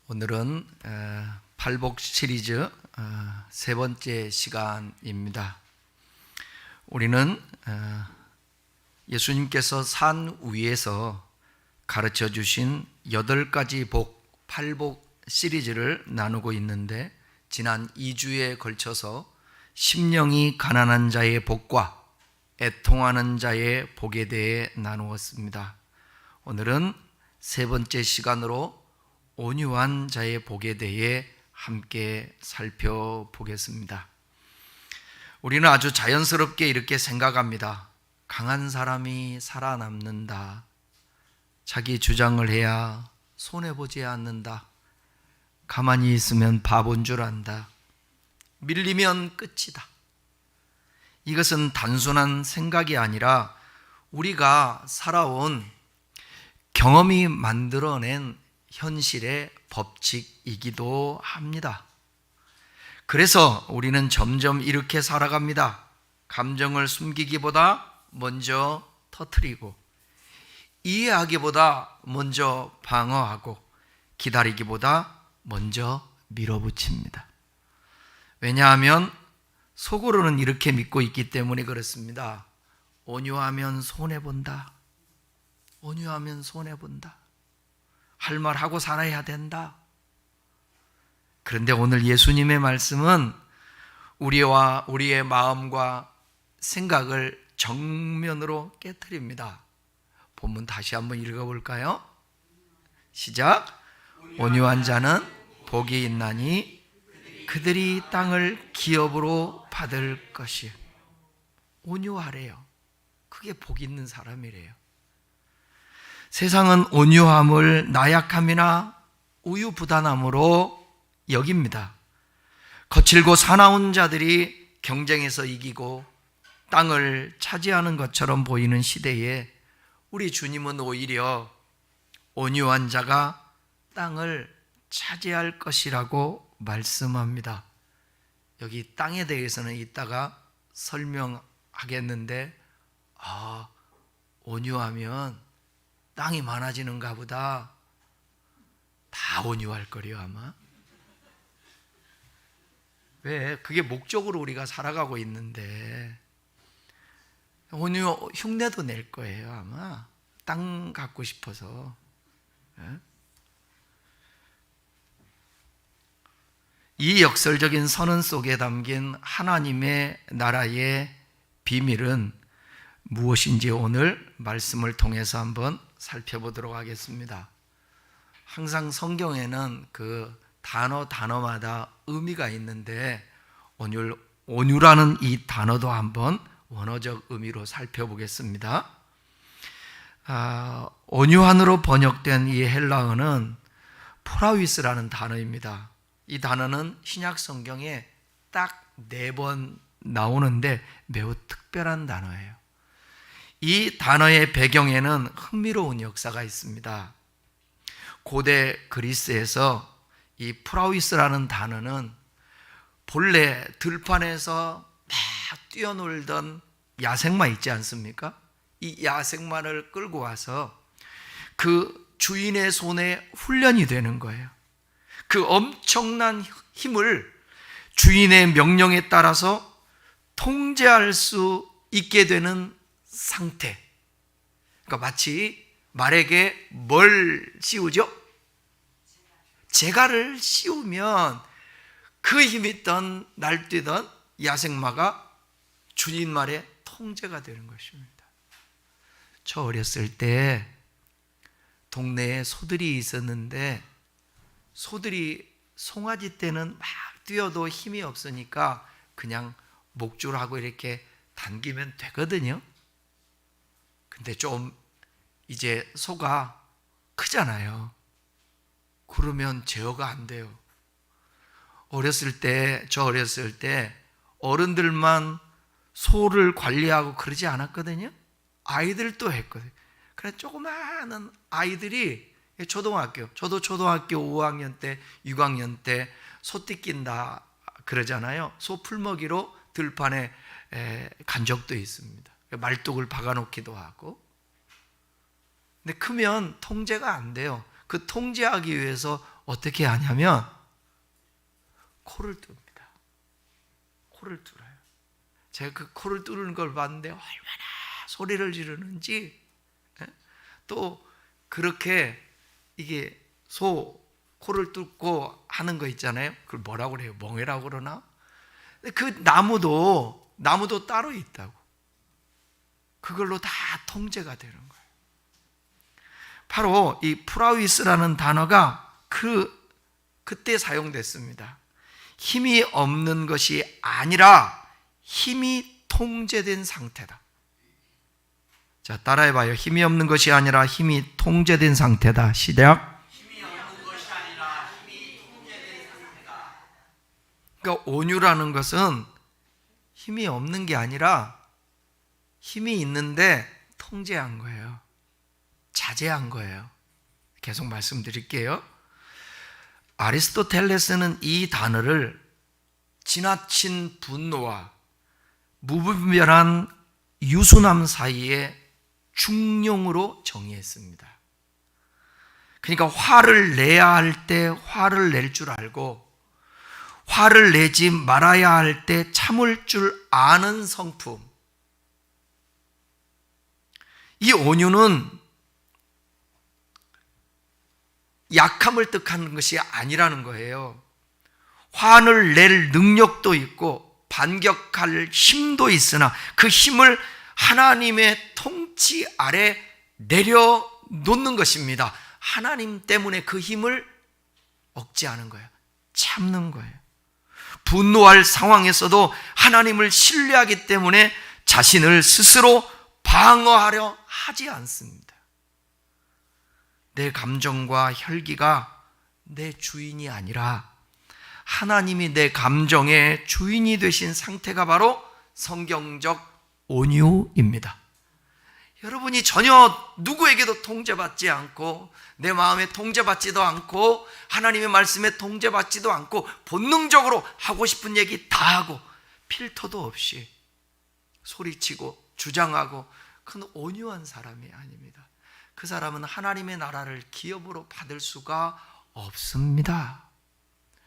오늘은 팔복 시리즈 세 번째 시간입니다. 우리는 예수님께서 산 위에서 가르쳐 주신 8가지 복, 팔복 시리즈를 나누고 있는데, 지난 2주에 걸쳐서 심령이 가난한 자의 복과 애통하는 자의 복에 대해 나누었습니다. 오늘은 세 번째 시간으로 온유한 자의 복에 대해 함께 살펴보겠습니다. 우리는 아주 자연스럽게 이렇게 생각합니다. 강한 사람이 살아남는다. 자기 주장을 해야 손해보지 않는다. 가만히 있으면 바본 줄 안다. 밀리면 끝이다. 이것은 단순한 생각이 아니라 우리가 살아온 경험이 만들어낸 현실의 법칙이기도 합니다. 그래서 우리는 점점 이렇게 살아갑니다. 감정을 숨기기보다 먼저 터뜨리고, 이해하기보다 먼저 방어하고, 기다리기보다 먼저 밀어붙입니다. 왜냐하면 속으로는 이렇게 믿고 있기 때문에 그렇습니다. 온유하면 손해본다. 온유하면 손해본다. 할 말 하고 살아야 된다. 그런데 오늘 예수님의 말씀은 우리의 마음과 생각을 정면으로 깨트립니다. 본문 다시 한번 읽어볼까요? 시작. 온유한 자는 복이 있나니 그들이 땅을 기업으로 받을 것이요. 온유하래요. 그게 복 있는 사람이래요. 세상은 온유함을 나약함이나 우유부단함으로 여깁니다. 거칠고 사나운 자들이 경쟁에서 이기고 땅을 차지하는 것처럼 보이는 시대에 우리 주님은 오히려 온유한 자가 땅을 차지할 것이라고 말씀합니다. 여기 땅에 대해서는 이따가 설명하겠는데, 온유하면 땅이 많아지는가 보다. 다 온유할 거래요, 아마. 왜? 그게 목적으로 우리가 살아가고 있는데, 온유 흉내도 낼 거예요, 아마. 땅 갖고 싶어서. 이 역설적인 선언 속에 담긴 하나님의 나라의 비밀은 무엇인지 오늘 말씀을 통해서 한번 살펴보도록 하겠습니다. 항상 성경에는 단어마다 의미가 있는데, 온유라는 이 단어도 한번 원어적 의미로 살펴보겠습니다. 온유한으로 번역된 이 헬라어는 포라위스라는 단어입니다. 이 단어는 신약 성경에 딱 4번 나오는데 매우 특별한 단어예요. 이 단어의 배경에는 흥미로운 역사가 있습니다. 고대 그리스에서 이 프라위스라는 단어는 본래 들판에서 막 뛰어놀던 야생마 있지 않습니까? 이 야생마를 끌고 와서 그 주인의 손에 훈련이 되는 거예요. 그 엄청난 힘을 주인의 명령에 따라서 통제할 수 있게 되는 상태. 그러니까 마치 말에게 뭘 씌우죠? 재갈을 씌우면 그 힘있던 날뛰던 야생마가 주인 말에 통제가 되는 것입니다. 저 어렸을 때 동네에 소들이 있었는데, 소들이 송아지 때는 막 뛰어도 힘이 없으니까 그냥 목줄하고 이렇게 당기면 되거든요. 근데 좀 이제 소가 크잖아요. 그러면 제어가 안 돼요. 저 어렸을 때 어른들만 소를 관리하고 그러지 않았거든요. 아이들도 했거든요. 그래 조그마한 아이들이 저도 초등학교 5학년 때, 6학년 때 소 뜯긴다 그러잖아요. 소 풀먹이로 들판에 간 적도 있습니다. 말뚝을 박아놓기도 하고. 근데 크면 통제가 안 돼요. 그 통제하기 위해서 어떻게 하냐면 코를 뚫습니다. 코를 뚫어요. 제가 그 코를 뚫는 걸 봤는데 얼마나 소리를 지르는지. 또 그렇게 이게 소 코를 뚫고 하는 거 있잖아요. 그걸 뭐라고 그래요? 멍해라고 그러나? 그 나무도 따로 있다고. 그걸로 다 통제가 되는 거예요. 바로 이 프라위스라는 단어가 그때 사용됐습니다. 힘이 없는 것이 아니라 힘이 통제된 상태다. 자, 따라해봐요. 힘이 없는 것이 아니라 힘이 통제된 상태다. 시작. 힘이 없는 것이 아니라 힘이 통제된 상태다. 그러니까 온유라는 것은 힘이 없는 게 아니라 힘이 있는데 통제한 거예요. 자제한 거예요. 계속 말씀드릴게요. 아리스토텔레스는 이 단어를 지나친 분노와 무분별한 유순함 사이에 중용으로 정의했습니다. 그러니까 화를 내야 할 때 화를 낼 줄 알고 화를 내지 말아야 할 때 참을 줄 아는 성품. 이 온유는 약함을 뜻하는 것이 아니라는 거예요. 화를 낼 능력도 있고 반격할 힘도 있으나 그 힘을 하나님의 통치 아래 내려놓는 것입니다. 하나님 때문에 그 힘을 억제하는 거예요. 참는 거예요. 분노할 상황에서도 하나님을 신뢰하기 때문에 자신을 스스로 방어하려 하지 않습니다. 내 감정과 혈기가 내 주인이 아니라 하나님이 내 감정의 주인이 되신 상태가 바로 성경적 온유입니다. 여러분이 전혀 누구에게도 통제받지 않고 내 마음에 통제받지도 않고 하나님의 말씀에 통제받지도 않고 본능적으로 하고 싶은 얘기 다 하고 필터도 없이 소리치고 주장하고 그건 온유한 사람이 아닙니다. 그 사람은 하나님의 나라를 기업으로 받을 수가 없습니다.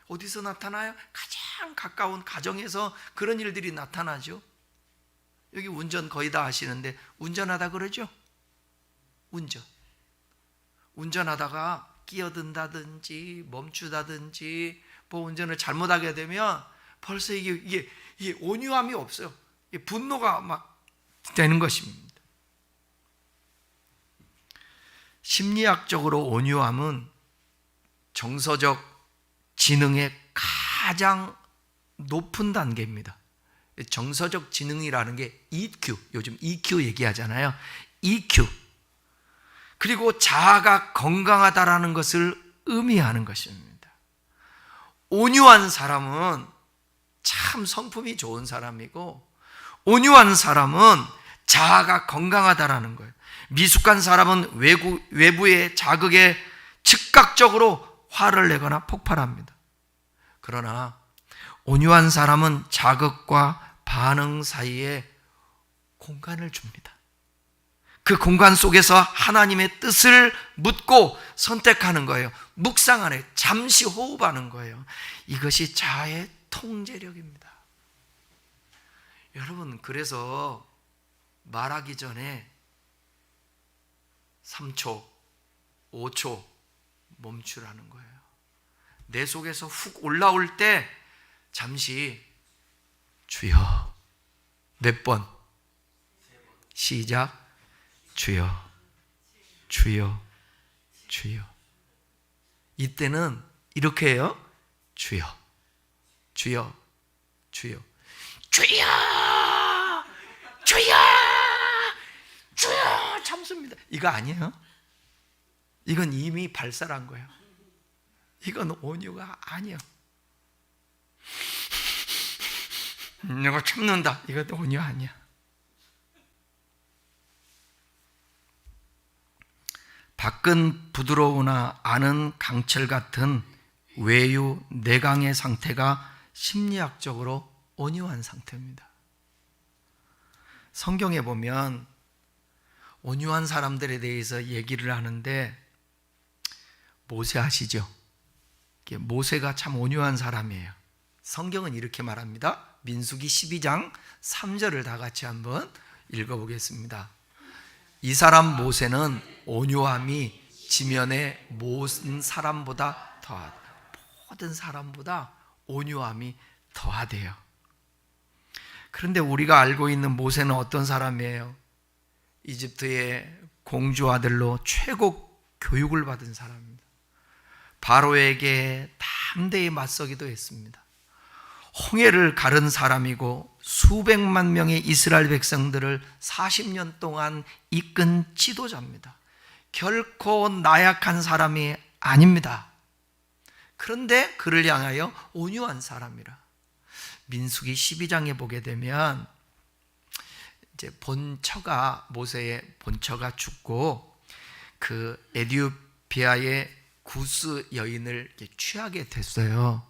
어디서 나타나요? 가장 가까운 가정에서 그런 일들이 나타나죠. 여기 운전 거의 다 하시는데 운전하다 그러죠? 운전하다가 끼어든다든지 멈추다든지 뭐 운전을 잘못하게 되면 벌써 이게 온유함이 없어요. 분노가 막 되는 것입니다. 심리학적으로 온유함은 정서적 지능의 가장 높은 단계입니다. 정서적 지능이라는 게 EQ, 요즘 EQ 얘기하잖아요. EQ. 그리고 자아가 건강하다라는 것을 의미하는 것입니다. 온유한 사람은 참 성품이 좋은 사람이고 온유한 사람은 자아가 건강하다라는 거예요. 미숙한 사람은 외부의 자극에 즉각적으로 화를 내거나 폭발합니다. 그러나 온유한 사람은 자극과 반응 사이에 공간을 줍니다. 그 공간 속에서 하나님의 뜻을 묻고 선택하는 거예요. 묵상하는, 잠시 호흡하는 거예요. 이것이 자아의 통제력입니다. 여러분, 그래서 말하기 전에 3초, 5초 멈추라는 거예요. 내 속에서 훅 올라올 때 잠시 주여. 몇 번? 시작. 주여, 주여, 주여. 이때는 이렇게 해요. 주여, 주여, 주여, 주여, 주여, 주여. 참습니다. 이거 아니에요? 이건 이미 발설한 거예요. 이건 온유가 아니에요. 내가 참는다. 이것도 온유 아니야. 밖은 부드러우나 안은 강철 같은 외유 내강의 상태가 심리학적으로 온유한 상태입니다. 성경에 보면 온유한 사람들에 대해서 얘기를 하는데 모세 아시죠? 모세가 참 온유한 사람이에요. 성경은 이렇게 말합니다. 민수기 12장 3절을 다 같이 한번 읽어보겠습니다. 이 사람 모세는 온유함이 지면의 모든 사람보다 더하다. 모든 사람보다 온유함이 더하대요. 그런데 우리가 알고 있는 모세는 어떤 사람이에요? 이집트의 공주 아들로 최고 교육을 받은 사람입니다. 바로에게 담대히 맞서기도 했습니다. 홍해를 가른 사람이고 수백만 명의 이스라엘 백성들을 40년 동안 이끈 지도자입니다. 결코 나약한 사람이 아닙니다. 그런데 그를 향하여 온유한 사람이라. 민수기 12장에 보게 되면 이제 본처가, 모세의 본처가 죽고 그 에티오피아의 구스 여인을 취하게 됐어요.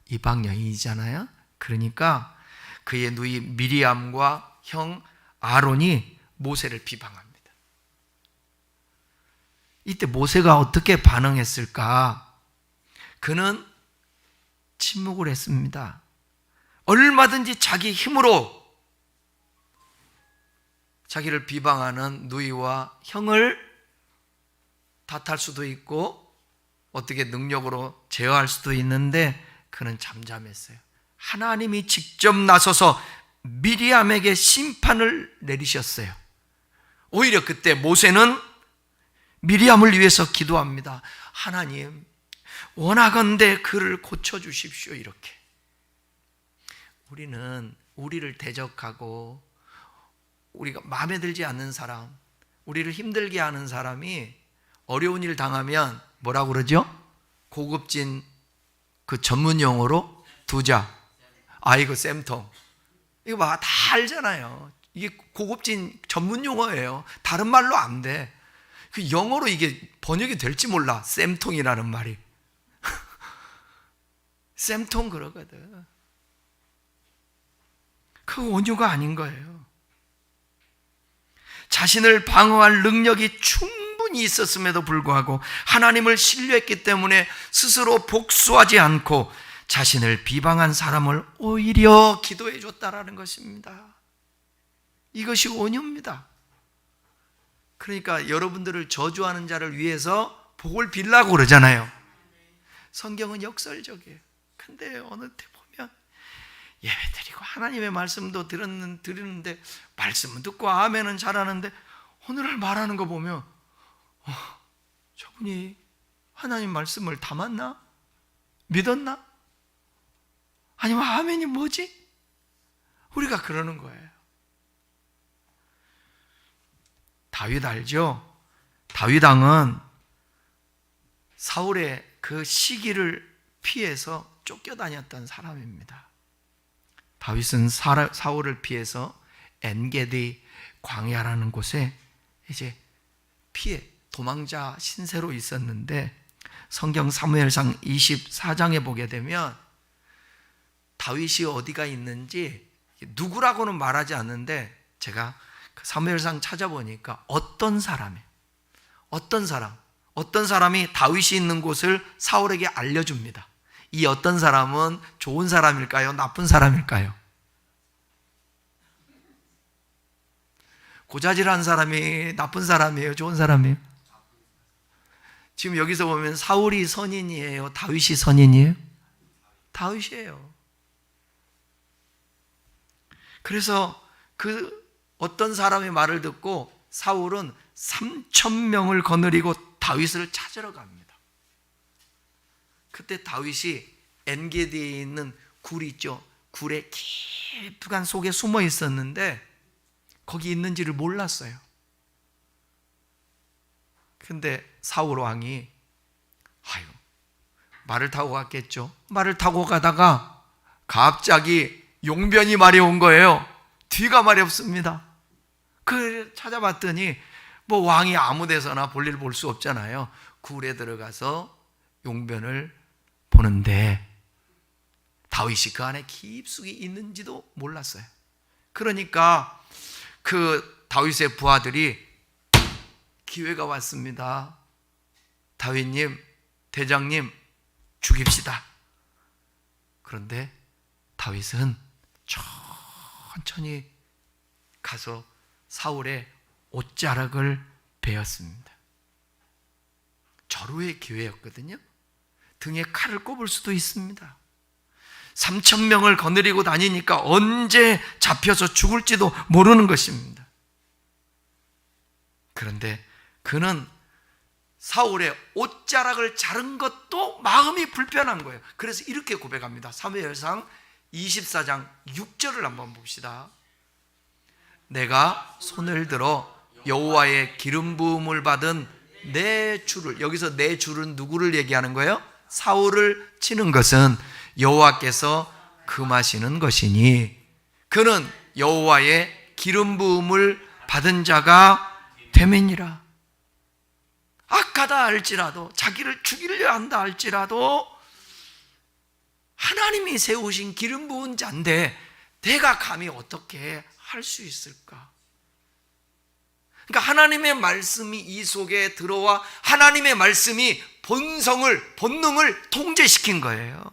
이방 여인이잖아요. 그러니까 그의 누이 미리암과 형 아론이 모세를 비방합니다. 이때 모세가 어떻게 반응했을까? 그는 침묵을 했습니다. 얼마든지 자기 힘으로 자기를 비방하는 누이와 형을 탓할 수도 있고 어떻게 능력으로 제어할 수도 있는데 그는 잠잠했어요. 하나님이 직접 나서서 미리암에게 심판을 내리셨어요. 오히려 그때 모세는 미리암을 위해서 기도합니다. 하나님, 원하건대 그를 고쳐주십시오. 이렇게. 우리는 우리를 대적하고 우리가 마음에 들지 않는 사람, 우리를 힘들게 하는 사람이 어려운 일 당하면 뭐라고 그러죠? 고급진 그 전문 용어로 두자. 이거 쌤통. 이거 봐, 다 알잖아요. 이게 고급진 전문 용어예요. 다른 말로 안 돼. 그 영어로 이게 번역이 될지 몰라. 쌤통이라는 말이. 쌤통 그러거든. 그 온유가 아닌 거예요. 자신을 방어할 능력이 충분히 있었음에도 불구하고 하나님을 신뢰했기 때문에 스스로 복수하지 않고 자신을 비방한 사람을 오히려 기도해 줬다라는 것입니다. 이것이 온유입니다. 그러니까 여러분들을 저주하는 자를 위해서 복을 빌라고 그러잖아요. 성경은 역설적이에요. 근데 어느 때 보면 예배드리고 하나님의 말씀도 들었는데 말씀은 듣고 아멘은 잘하는데 오늘날 말하는 거 보면 저분이 하나님 말씀을 담았나? 믿었나? 아니면 아멘이 뭐지? 우리가 그러는 거예요. 다윗 알죠? 다윗 왕은 사울의 그 시기를 피해서 쫓겨다녔던 사람입니다. 다윗은 사울을 피해서 엔게디 광야라는 곳에 이제 피해 도망자 신세로 있었는데 성경 사무엘상 24장에 보게 되면 다윗이 어디가 있는지 누구라고는 말하지 않는데 제가 사무엘상 찾아보니까 어떤 사람이 다윗이 있는 곳을 사울에게 알려줍니다. 이 어떤 사람은 좋은 사람일까요? 나쁜 사람일까요? 고자질한 사람이 나쁜 사람이에요? 좋은 사람이에요? 지금 여기서 보면 사울이 선인이에요? 다윗이 선인이에요? 다윗이에요. 그래서 그 어떤 사람의 말을 듣고 사울은 3,000명을 거느리고 다윗을 찾으러 갑니다. 그때 다윗이 엔게디에 있는 굴이 있죠. 굴의 깊은 속에 숨어 있었는데 거기 있는지를 몰랐어요. 근데 사울 왕이 말을 타고 갔겠죠. 말을 타고 가다가 갑자기 용변이 말이 온 거예요. 뒤가 말이 없습니다. 그 찾아봤더니 뭐 왕이 아무 데서나 볼일 볼 수 없잖아요. 굴에 들어가서 용변을 보는데 다윗이 그 안에 깊숙이 있는지도 몰랐어요. 그러니까 그 다윗의 부하들이 기회가 왔습니다. 다윗님, 대장님 죽입시다. 그런데 다윗은 천천히 가서 사울의 옷자락을 베었습니다. 절호의 기회였거든요. 등에 칼을 꼽을 수도 있습니다. 3,000명을 거느리고 다니니까 언제 잡혀서 죽을지도 모르는 것입니다. 그런데 그는 사울의 옷자락을 자른 것도 마음이 불편한 거예요. 그래서 이렇게 고백합니다. 사무엘상 24장 6절을 한번 봅시다. 내가 손을 들어 여호와의 기름 부음을 받은 내 주를, 여기서 내 주는 누구를 얘기하는 거예요? 사울을 치는 것은 여호와께서 금하시는 것이니 그는 여호와의 기름 부음을 받은 자가 되매니라. 악하다 할지라도, 자기를 죽이려 한다 할지라도 하나님이 세우신 기름 부은 자인데 내가 감히 어떻게 할 수 있을까? 그러니까 하나님의 말씀이 이 속에 들어와 하나님의 말씀이 본능을 통제시킨 거예요.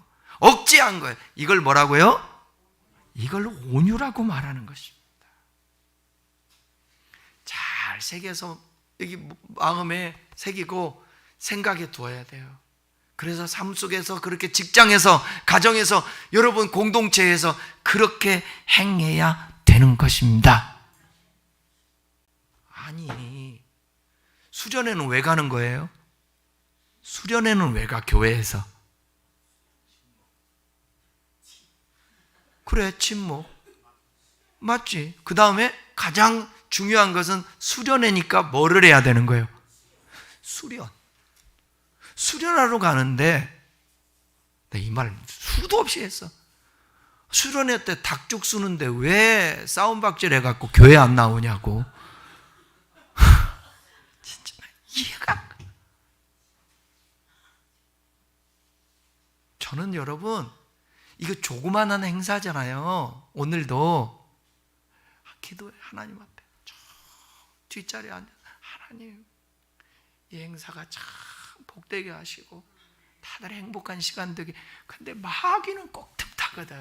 억제한 거예요. 이걸 뭐라고요? 이걸 온유라고 말하는 것입니다. 잘 새겨서 여기 마음에 새기고 생각에 두어야 돼요. 그래서 삶 속에서, 그렇게 직장에서, 가정에서, 여러분 공동체에서 그렇게 행해야 되는 것입니다. 아니, 수련회는 왜 가는 거예요? 수련회는 왜 가? 교회에서. 그래, 침묵. 맞지? 그 다음에 가장 중요한 것은 수련회니까 뭐를 해야 되는 거예요? 수련하러 가는데, 이 말 수도 없이 했어. 수련회 때 닭죽 쓰는데 왜 싸움박질 해갖고 교회 안 나오냐고. 진짜 이해가. 저는 여러분, 이거 조그만한 행사잖아요. 오늘도 기도해. 하나님 앞에 저 뒷자리에 앉아, 하나님 이 행사가 참 복되게 하시고 다들 행복한 시간 되게. 근데 마귀는 꼭 틈타거든.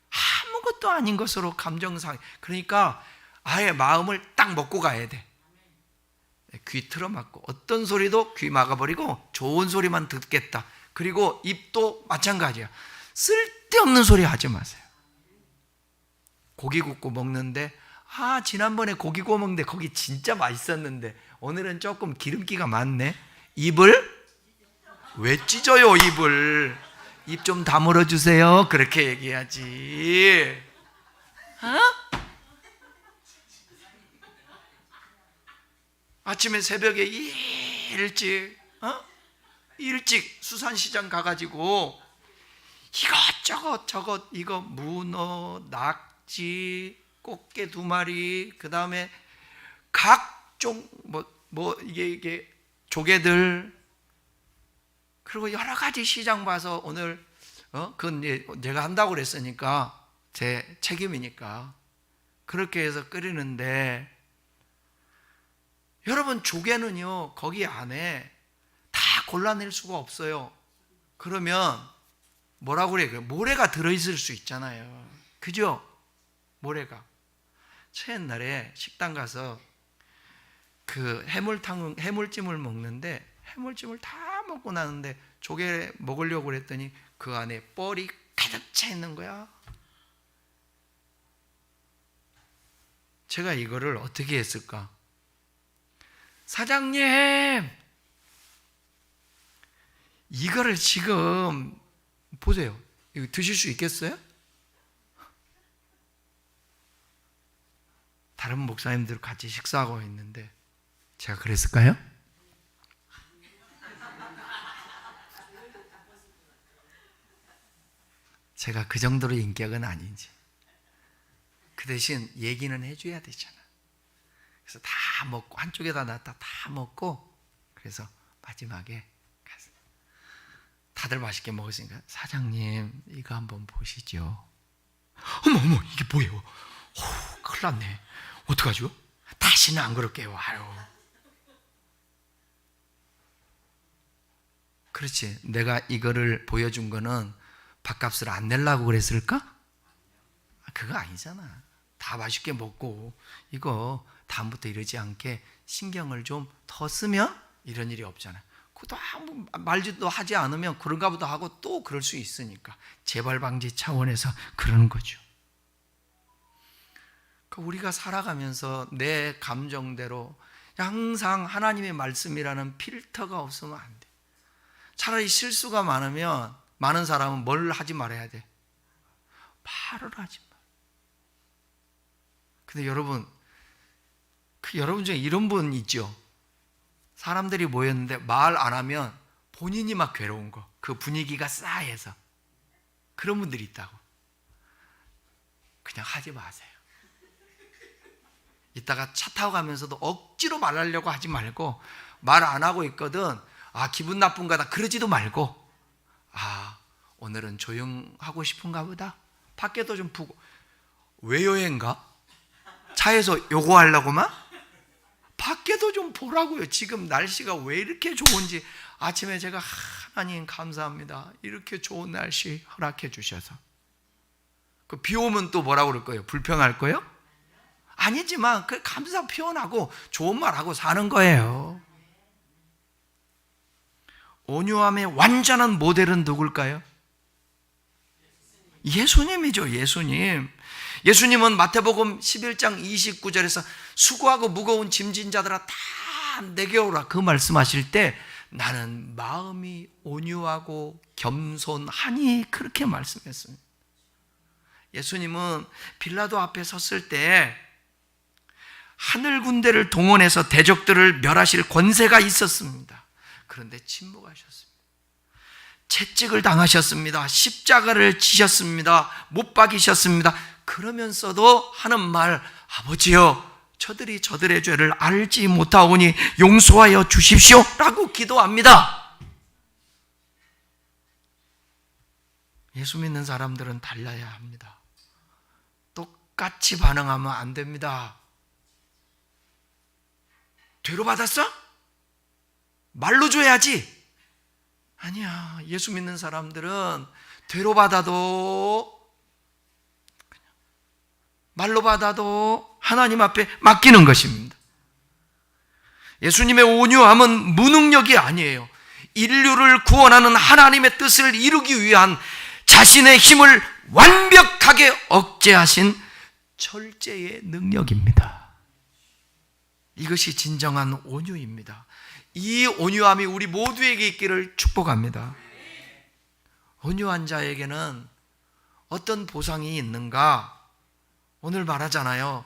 아무것도 아닌 것으로 감정상. 그러니까 아예 마음을 딱 먹고 가야 돼. 귀 틀어막고 어떤 소리도 귀 막아버리고 좋은 소리만 듣겠다. 그리고 입도 마찬가지야. 쓸데없는 소리 하지 마세요. 고기 굽고 먹는데, 지난번에 고기 구워 먹는데 거기 진짜 맛있었는데 오늘은 조금 기름기가 많네. 입을 왜 찢어요? 입을. 입 좀 다물어 주세요. 그렇게 얘기하지. 아침에 새벽에 일찍 수산시장 가가지고 이것저것 이거 문어, 낙지, 꽃게 2마리, 그 다음에 각종 이게 조개들, 그리고 여러 가지 시장 봐서 오늘 그건 제가 한다고 그랬으니까 제 책임이니까 그렇게 해서 끓이는데, 여러분 조개는요 거기 안에 다 골라낼 수가 없어요. 그러면 뭐라고 그래요? 모래가 들어있을 수 있잖아요. 그죠? 모래가. 저 옛날에 식당 가서 그 해물찜을 먹는데, 해물찜을 다 먹고 나는데 조개 먹으려고 그랬더니 그 안에 뻘이 가득 차 있는 거야. 제가 이거를 어떻게 했을까? 사장님, 이거를 지금 보세요. 이거 드실 수 있겠어요? 다른 목사님들 같이 식사하고 있는데 제가 그랬을까요? 제가 그 정도로 인격은 아닌지. 그 대신 얘기는 해줘야 되잖아. 그래서 다 먹고, 한쪽에다 놨다 다 먹고, 그래서 마지막에 가서 다들 맛있게 먹으니까, 사장님 이거 한번 보시죠. 어머 이게 뭐예요? 큰일 났네. 어떡하죠? 다시는 안 그럴게요. 그렇지. 내가 이거를 보여준 거는 밥값을 안 내려고 그랬을까? 그거 아니잖아. 다 맛있게 먹고 이거 다음부터 이러지 않게 신경을 좀 더 쓰면 이런 일이 없잖아. 그것도 아무 말도 하지 않으면 그런가 보다 하고 또 그럴 수 있으니까 재발 방지 차원에서 그러는 거죠. 우리가 살아가면서 내 감정대로 항상 하나님의 말씀이라는 필터가 없으면 안 돼. 차라리 실수가 많으면 많은 사람은 뭘 하지 말아야 돼? 말을 하지 마. 근데 여러분, 여러분 중에 이런 분 있죠? 사람들이 모였는데 말 안 하면 본인이 막 괴로운 거, 그 분위기가 싸해서 그런 분들이 있다고. 그냥 하지 마세요. 이따가 차 타고 가면서도 억지로 말하려고 하지 말고, 말 안 하고 있거든, 기분 나쁜가 다 그러지도 말고, 오늘은 조용하고 싶은가 보다, 밖에도 좀 보고. 왜 여행가? 차에서 요거 하려고만? 밖에도 좀 보라고요. 지금 날씨가 왜 이렇게 좋은지. 아침에 제가 하나님 감사합니다, 이렇게 좋은 날씨 허락해 주셔서. 그 비 오면 또 뭐라고 그럴 거예요? 불평할 거예요? 아니지만 그 감사 표현하고 좋은 말하고 사는 거예요. 온유함의 완전한 모델은 누굴까요? 예수님이죠. 예수님은 마태복음 11장 29절에서 수고하고 무거운 짐진 자들아 다 내게 오라, 그 말씀하실 때 나는 마음이 온유하고 겸손하니, 그렇게 말씀했습니다. 예수님은 빌라도 앞에 섰을 때 하늘 군대를 동원해서 대적들을 멸하실 권세가 있었습니다. 그런데 침묵하셨습니다. 채찍을 당하셨습니다. 십자가를 지셨습니다. 못 박이셨습니다. 그러면서도 하는 말, 아버지여, 저들이 저들의 죄를 알지 못하오니 용서하여 주십시오 라고 기도합니다. 예수 믿는 사람들은 달라야 합니다. 똑같이 반응하면 안 됩니다. 죄로 받았어? 말로 줘야지. 아니야. 예수 믿는 사람들은 죄로 받아도, 말로 받아도 하나님 앞에 맡기는 것입니다. 예수님의 온유함은 무능력이 아니에요. 인류를 구원하는 하나님의 뜻을 이루기 위한 자신의 힘을 완벽하게 억제하신 철제의 능력입니다. 이것이 진정한 온유입니다. 이 온유함이 우리 모두에게 있기를 축복합니다. 온유한 자에게는 어떤 보상이 있는가? 오늘 말하잖아요.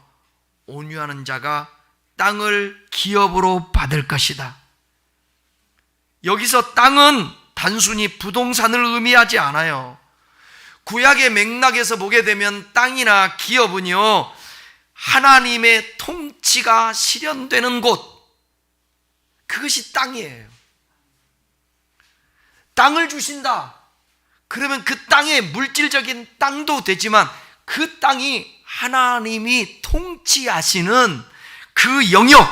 온유하는 자가 땅을 기업으로 받을 것이다. 여기서 땅은 단순히 부동산을 의미하지 않아요. 구약의 맥락에서 보게 되면 땅이나 기업은요, 하나님의 통치가 실현되는 곳, 그것이 땅이에요. 땅을 주신다. 그러면 그 땅의 물질적인 땅도 되지만 그 땅이 하나님이 통치하시는 그 영역,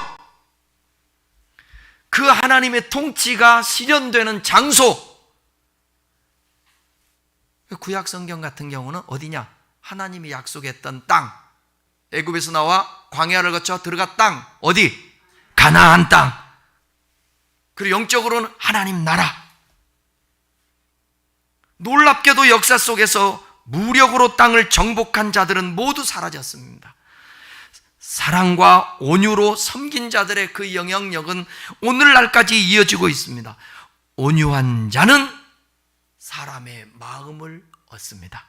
그 하나님의 통치가 실현되는 장소. 구약 성경 같은 경우는 어디냐? 하나님이 약속했던 땅, 애굽에서 나와 광야를 거쳐 들어가 땅, 어디? 가나안 땅. 그리고 영적으로는 하나님 나라. 놀랍게도 역사 속에서 무력으로 땅을 정복한 자들은 모두 사라졌습니다. 사랑과 온유로 섬긴 자들의 그 영향력은 오늘날까지 이어지고 있습니다. 온유한 자는 사람의 마음을 얻습니다.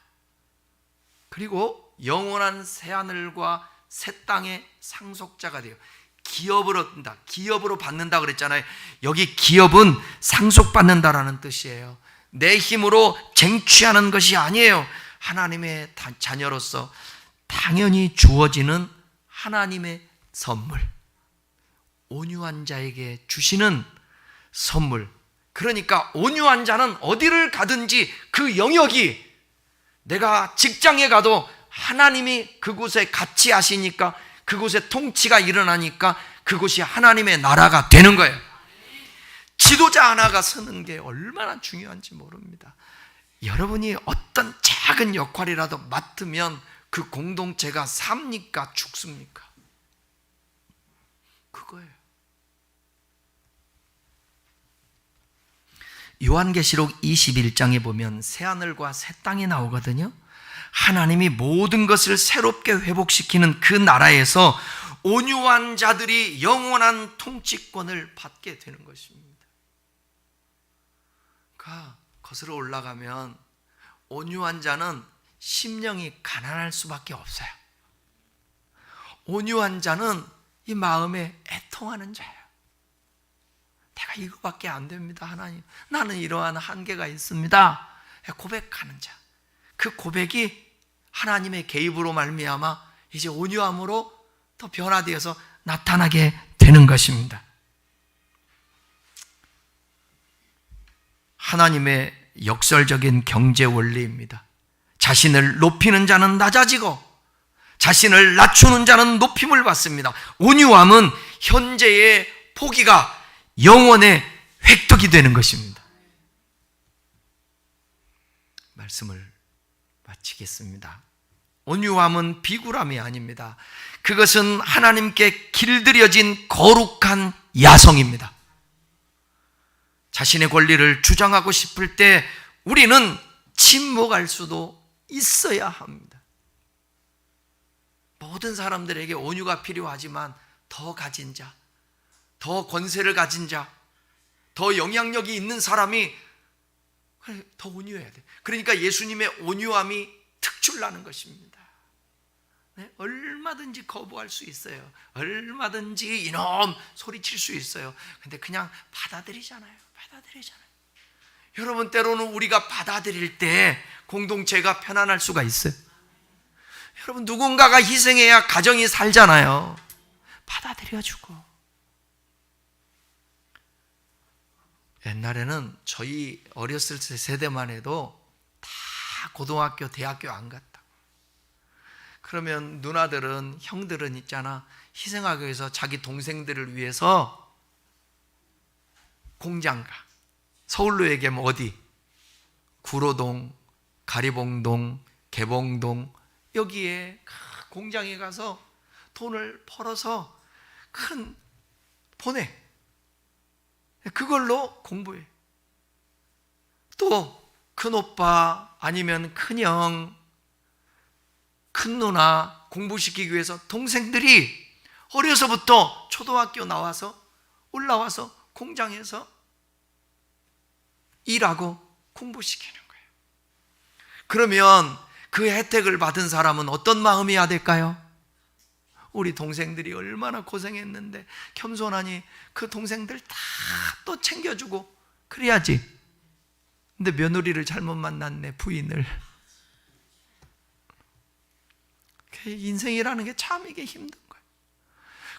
그리고 영원한 새하늘과 새 땅의 상속자가 돼요. 기업을 얻는다. 기업으로 받는다 그랬잖아요. 여기 기업은 상속받는다라는 뜻이에요. 내 힘으로 쟁취하는 것이 아니에요. 하나님의 자녀로서 당연히 주어지는 하나님의 선물, 온유한 자에게 주시는 선물. 그러니까 온유한 자는 어디를 가든지 그 영역이, 내가 직장에 가도 하나님이 그곳에 같이 하시니까, 그곳에 통치가 일어나니까 그곳이 하나님의 나라가 되는 거예요. 지도자 하나가 서는 게 얼마나 중요한지 모릅니다. 여러분이 어떤 작은 역할이라도 맡으면 그 공동체가 삽니까? 죽습니까? 그거예요. 요한계시록 21장에 보면 새하늘과 새 땅이 나오거든요. 하나님이 모든 것을 새롭게 회복시키는 그 나라에서 온유한 자들이 영원한 통치권을 받게 되는 것입니다. 그러니까 거슬러 올라가면 온유한 자는 심령이 가난할 수밖에 없어요. 온유한 자는 이 마음에 애통하는 자예요. 내가 이거밖에 안 됩니다. 하나님, 나는 이러한 한계가 있습니다. 고백하는 자. 그 고백이 하나님의 개입으로 말미암아 이제 온유함으로 더 변화되어서 나타나게 되는 것입니다. 하나님의 역설적인 경제 원리입니다. 자신을 높이는 자는 낮아지고 자신을 낮추는 자는 높임을 받습니다. 온유함은 현재의 포기가 영원의 획득이 되는 것입니다. 말씀을 마치겠습니다. 온유함은 비굴함이 아닙니다. 그것은 하나님께 길들여진 거룩한 야성입니다. 자신의 권리를 주장하고 싶을 때 우리는 침묵할 수도 있어야 합니다. 모든 사람들에게 온유가 필요하지만 더 가진 자, 더 권세를 가진 자, 더 영향력이 있는 사람이 더 온유해야 돼. 그러니까 예수님의 온유함이 특출나는 것입니다. 네? 얼마든지 거부할 수 있어요. 얼마든지 이놈 소리칠 수 있어요. 근데 그냥 받아들이잖아요. 여러분, 때로는 우리가 받아들일 때 공동체가 편안할 수가 있어요. 여러분, 누군가가 희생해야 가정이 살잖아요. 받아들여주고. 옛날에는 저희 어렸을 때 세대만 해도 다 고등학교, 대학교 안 갔다. 그러면 누나들은, 형들은 있잖아, 희생하기 위해서 자기 동생들을 위해서 공장 가. 서울로 얘기하면 어디? 구로동, 가리봉동, 개봉동, 여기에 공장에 가서 돈을 벌어서 큰 보내. 그걸로 공부해. 또 큰오빠 아니면 큰형, 큰누나 공부시키기 위해서 동생들이 어려서부터 초등학교 나와서 올라와서 공장에서 일하고 공부시키는 거예요. 그러면 그 혜택을 받은 사람은 어떤 마음이어야 될까요? 우리 동생들이 얼마나 고생했는데 겸손하니 그 동생들 다 또 챙겨주고 그래야지. 근데 며느리를 잘못 만났네, 부인을. 인생이라는 게 참 이게 힘든 거예요.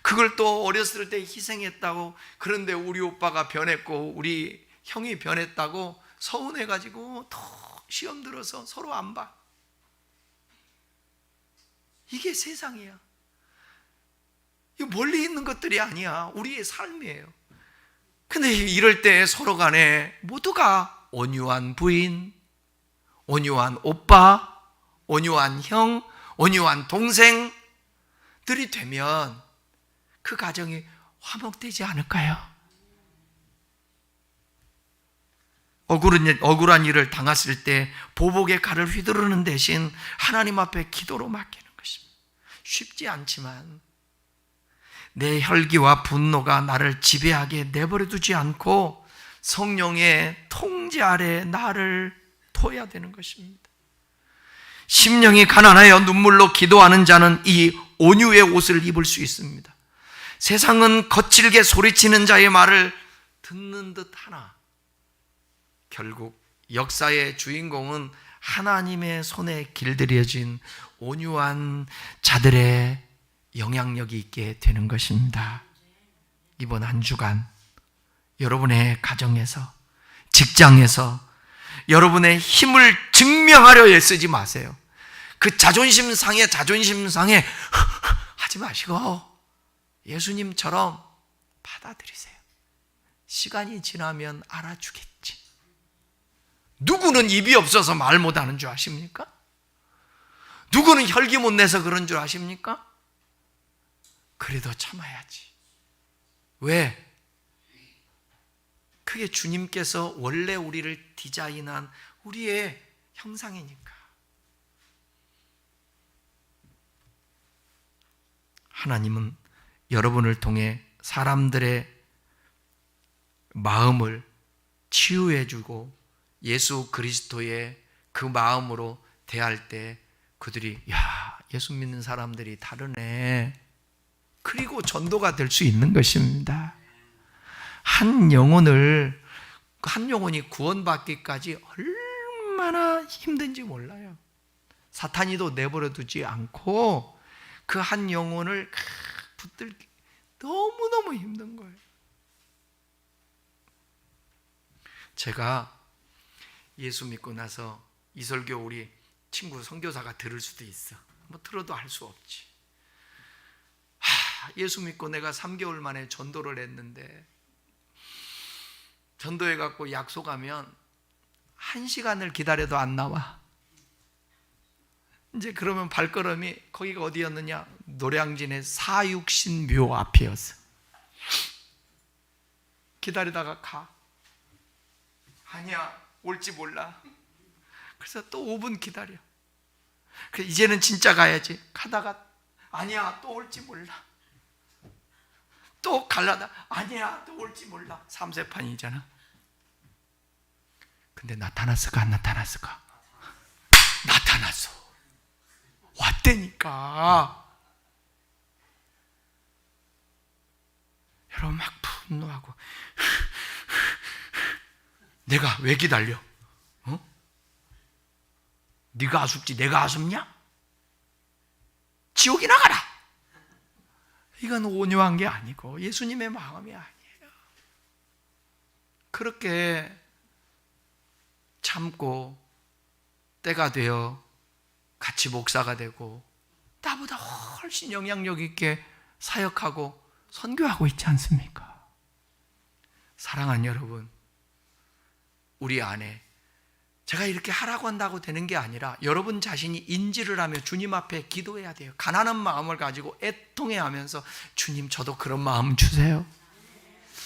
그걸 또 어렸을 때 희생했다고, 그런데 우리 오빠가 변했고 우리 형이 변했다고 서운해가지고 더 시험 들어서 서로 안 봐. 이게 세상이야. 이거 멀리 있는 것들이 아니야. 우리의 삶이에요. 근데 이럴 때 서로 간에 모두가 온유한 부인, 온유한 오빠, 온유한 형, 온유한 동생들이 되면 그 가정이 화목되지 않을까요? 억울한 일을 당했을 때 보복의 칼을 휘두르는 대신 하나님 앞에 기도로 맡기는 것입니다. 쉽지 않지만 내 혈기와 분노가 나를 지배하게 내버려 두지 않고 성령의 통제 아래 나를 둬야 되는 것입니다. 심령이 가난하여 눈물로 기도하는 자는 이 온유의 옷을 입을 수 있습니다. 세상은 거칠게 소리치는 자의 말을 듣는 듯 하나 결국 역사의 주인공은 하나님의 손에 길들여진 온유한 자들의 영향력이 있게 되는 것입니다. 이번 한 주간 여러분의 가정에서, 직장에서 여러분의 힘을 증명하려 애쓰지 마세요. 그 자존심 상해 하지 마시고 예수님처럼 받아들이세요. 시간이 지나면 알아주겠지. 누구는 입이 없어서 말 못하는 줄 아십니까? 누구는 혈기 못 내서 그런 줄 아십니까? 그래도 참아야지. 왜? 그게 주님께서 원래 우리를 디자인한 우리의 형상이니까. 하나님은 여러분을 통해 사람들의 마음을 치유해주고 예수 그리스도의 그 마음으로 대할 때 그들이 야, 예수 믿는 사람들이 다르네. 그리고 전도가 될 수 있는 것입니다. 한 영혼이 구원받기까지 얼마나 힘든지 몰라요. 사탄이도 내버려 두지 않고 그 한 영혼을 붙들기 너무너무 힘든 거예요. 제가 예수 믿고 나서 이설교 우리 친구 선교사가 들을 수도 있어. 뭐 들어도 할 수 없지. 예수 믿고 내가 3개월 만에 전도를 했는데 전도해갖고 약속하면 1시간을 기다려도 안 나와. 이제 그러면 발걸음이 거기가 어디였느냐? 노량진의 사육신묘 앞이었어. 기다리다가 가. 아니야, 올지 몰라. 그래서 또 5분 기다려. 그래서 이제는 진짜 가야지. 가다가 아니야, 또 올지 몰라. 또 갈라다 아니야, 또 올지 몰라. 3세판이잖아. 근데 나타났을까 안 나타났을까? 나타났어. 왔다니까. 여러분 막 분노하고 내가 왜 기다려? 네가 아쉽지 내가 아쉽냐? 지옥이 나가라. 이건 온유한 게 아니고 예수님의 마음이 아니에요. 그렇게 참고 때가 되어 같이 목사가 되고 나보다 훨씬 영향력 있게 사역하고 선교하고 있지 않습니까? 사랑하는 여러분, 우리 안에 제가 이렇게 하라고 한다고 되는 게 아니라 여러분 자신이 인지를 하며 주님 앞에 기도해야 돼요. 가난한 마음을 가지고 애통해 하면서 주님 저도 그런 마음 주세요.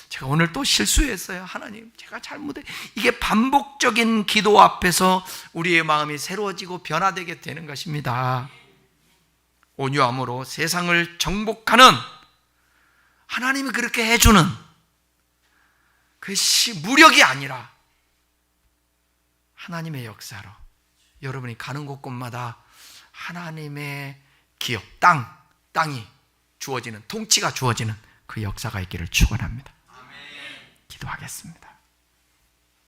제가 오늘 또 실수했어요. 하나님 제가 잘못해. 이게 반복적인 기도 앞에서 우리의 마음이 새로워지고 변화되게 되는 것입니다. 온유함으로 세상을 정복하는 하나님이 그렇게 해주는 그것이 무력이 아니라 하나님의 역사로 여러분이 가는 곳곳마다 하나님의 기업, 땅이 주어지는, 통치가 주어지는 그 역사가 있기를 축원합니다. 기도하겠습니다.